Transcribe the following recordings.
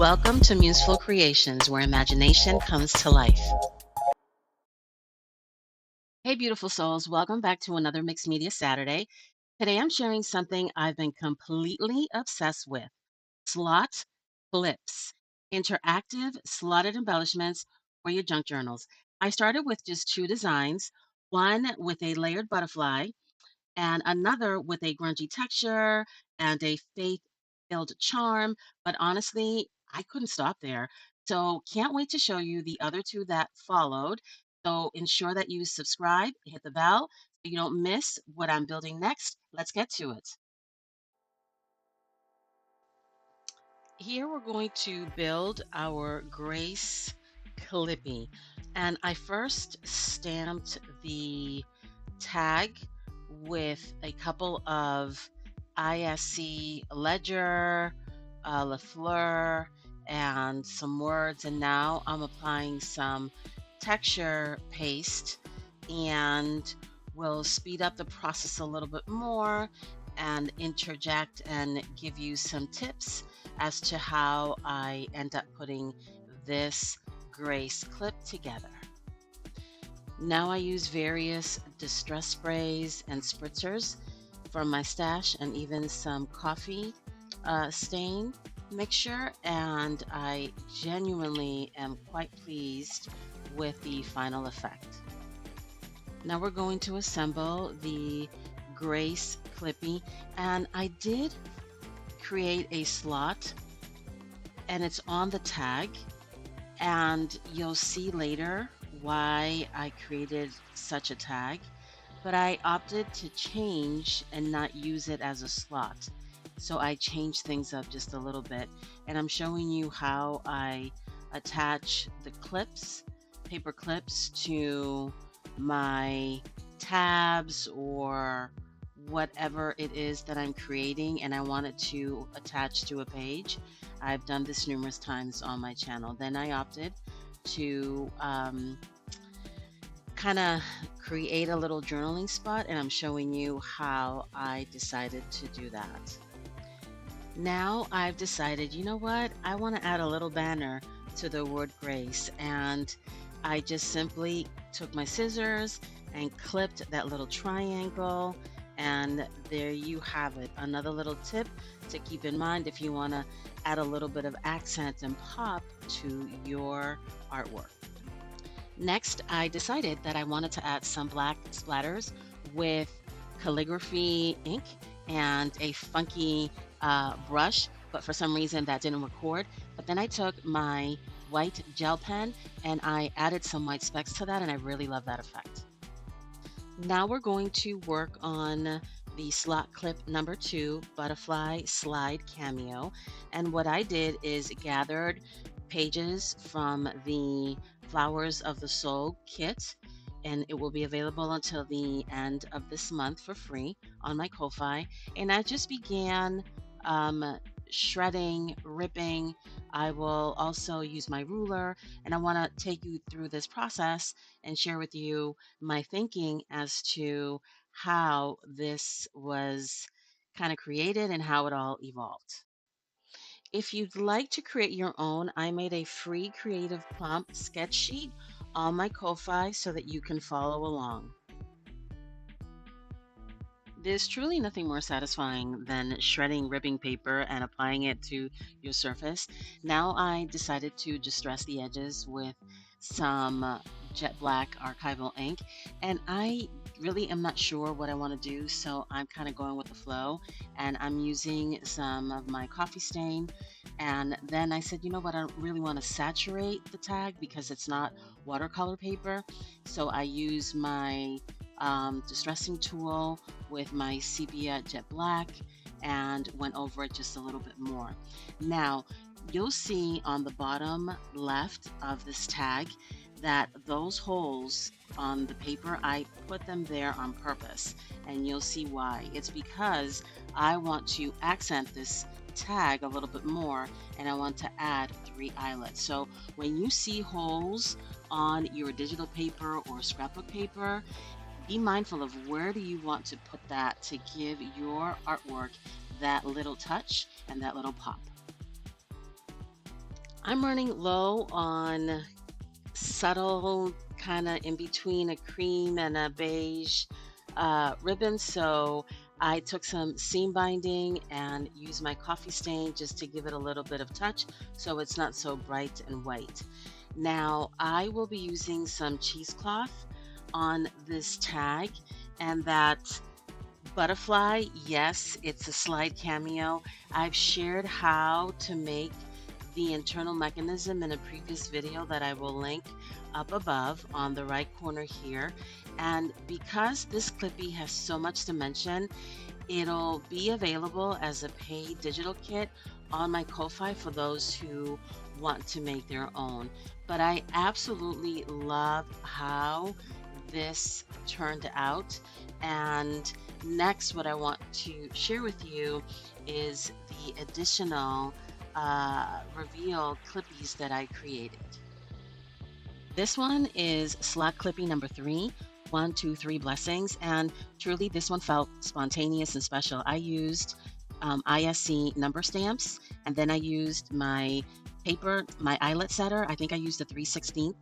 Welcome to Museful Creations, where imagination comes to life. Hey, beautiful souls, welcome back to another Mixed Media Saturday. Today I'm sharing something I've been completely obsessed with: slot clips, interactive slotted embellishments for your junk journals. I started with just two designs, one with a layered butterfly and another with a grungy texture and a faith-filled charm. But honestly, I couldn't stop there. So can't wait to show you the other two that followed. So ensure that you subscribe, hit the bell so you don't miss what I'm building next. Let's get to it. Here we're going to build our Grace Clippy. And I first stamped the tag with a couple of ISC Ledger, LaFleur, and some words. And now I'm applying some texture paste and will speed up the process a little bit more and interject and give you some tips as to how I end up putting this Grace clip together. Now I use various distress sprays and spritzers from my stash and even some coffee stain mixture, and I genuinely am quite pleased with the final effect. Now we're going to assemble the Grace Clippy, and I did create a slot and it's on the tag, and you'll see later why I created such a tag, but I opted to change and not use it as a slot. So I changed things up just a little bit, and I'm showing you how I attach the clips, paper clips, to my tabs or whatever it is that I'm creating and I want it to attach to a page. I've done this numerous times on my channel. Then I opted to kind of create a little journaling spot, and I'm showing you how I decided to do that. Now I've decided, you know what, I want to add a little banner to the word Grace, and I just simply took my scissors and clipped that little triangle, and there you have it. Another little tip to keep in mind if you want to add a little bit of accent and pop to your artwork. Next, I decided that I wanted to add some black splatters with calligraphy ink and a funky brush, but for some reason that didn't record. But then I took my white gel pen and I added some white specks to that, and I really love that effect. Now we're going to work on the SlotClip number 2 butterfly slide cameo. And what I did is gathered pages from the Flowers of the Soul kit, and it will be available until the end of this month for free on my Ko-Fi. And I just began shredding, ripping. I will also use my ruler, and I want to take you through this process and share with you my thinking as to how this was kind of created and how it all evolved. If you'd like to create your own, I made a free creative prompt sketch sheet on my Ko-Fi so that you can follow along. There's truly nothing more satisfying than shredding ribbing paper and applying it to your surface. Now I decided to distress the edges with some jet black archival ink, and I really am not sure what I want to do, so I'm kind of going with the flow, and I'm using some of my coffee stain. And then I said, you know what, I don't really want to saturate the tag because it's not watercolor paper, so I use my distressing tool with my sepia jet black and went over it just a little bit more. Now, you'll see on the bottom left of this tag that those holes on the paper, I put them there on purpose, and you'll see why. It's because I want to accent this tag a little bit more, and I want to add 3 eyelets. So when you see holes on your digital paper or scrapbook paper, be mindful of where do you want to put that to give your artwork that little touch and that little pop. I'm running low on subtle, kind of in between a cream and a beige ribbon. So I took some seam binding and used my coffee stain just to give it a little bit of touch so it's not so bright and white. Now I will be using some cheesecloth on this tag, and that butterfly, yes, it's a slide cameo. I've shared how to make the internal mechanism in a previous video that I will link up above on the right corner here. And because this Clippy has so much dimension, it'll be available as a paid digital kit on my Ko-Fi for those who want to make their own. But I absolutely love how this turned out. And next, what I want to share with you is the additional reveal clippies that I created. This one is slot clipping number 3, 1, 2, 3 blessings. And truly, this one felt spontaneous and special. I used ISC number stamps, and then I used my paper, my eyelet setter. I think I used a 3/16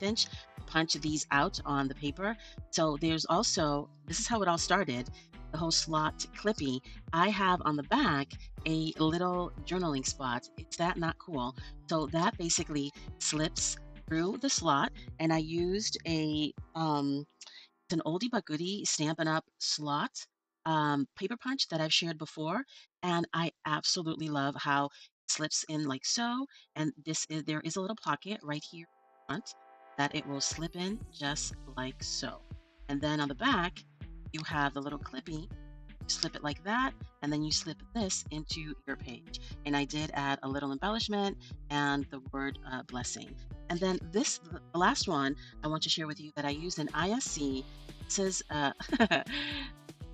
inch to punch these out on the paper. So there's also, this is how it all started, the whole slot clippy. I have on the back a little journaling spot. Is that not cool? So that basically slips through the slot, and I used it's an oldie but goodie Stampin' Up! Slot paper punch that I've shared before, and I absolutely love how it slips in like so. And there is a little pocket right here in front that it will slip in just like so. And then on the back, you have the little clippy. You slip it like that, and then you slip this into your page. And I did add a little embellishment and the word blessing. And then the last one I want to share with you that I used in ISC. It says,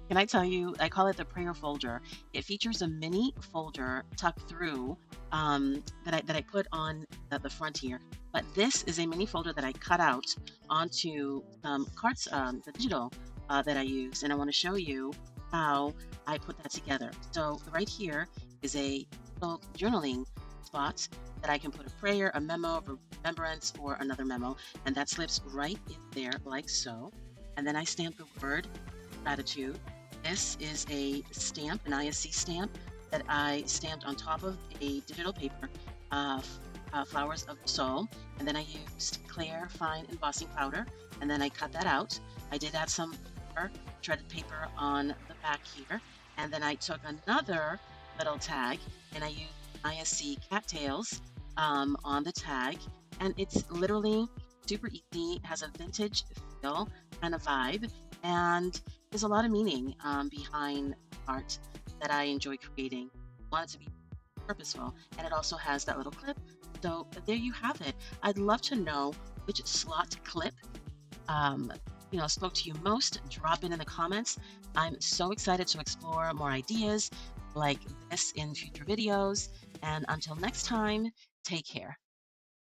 can I tell you, I call it the prayer folder. It features a mini folder tucked through that I put on the front here. But this is a mini folder that I cut out onto cards, the digital that I used. And I want to show you how I put that together. So right here is a little journaling spot that I can put a prayer, a memo, a remembrance, or another memo. And that slips right in there like so. And then I stamp the word gratitude. This is a stamp, an ISC stamp that I stamped on top of a digital paper, Flowers of the Soul. And then I used clear fine embossing powder, and then I cut that out. I did add some shredded paper on the back here. And then I took another little tag and I used ISC cattails on the tag. And it's literally super easy, has a vintage feel and a vibe. And there's a lot of meaning behind art that I enjoy creating. I want it to be purposeful, and it also has that little clip. So there you have it. I'd love to know which slot clip spoke to you most. Drop it in the comments. I'm so excited to explore more ideas like this in future videos. And until next time, take care.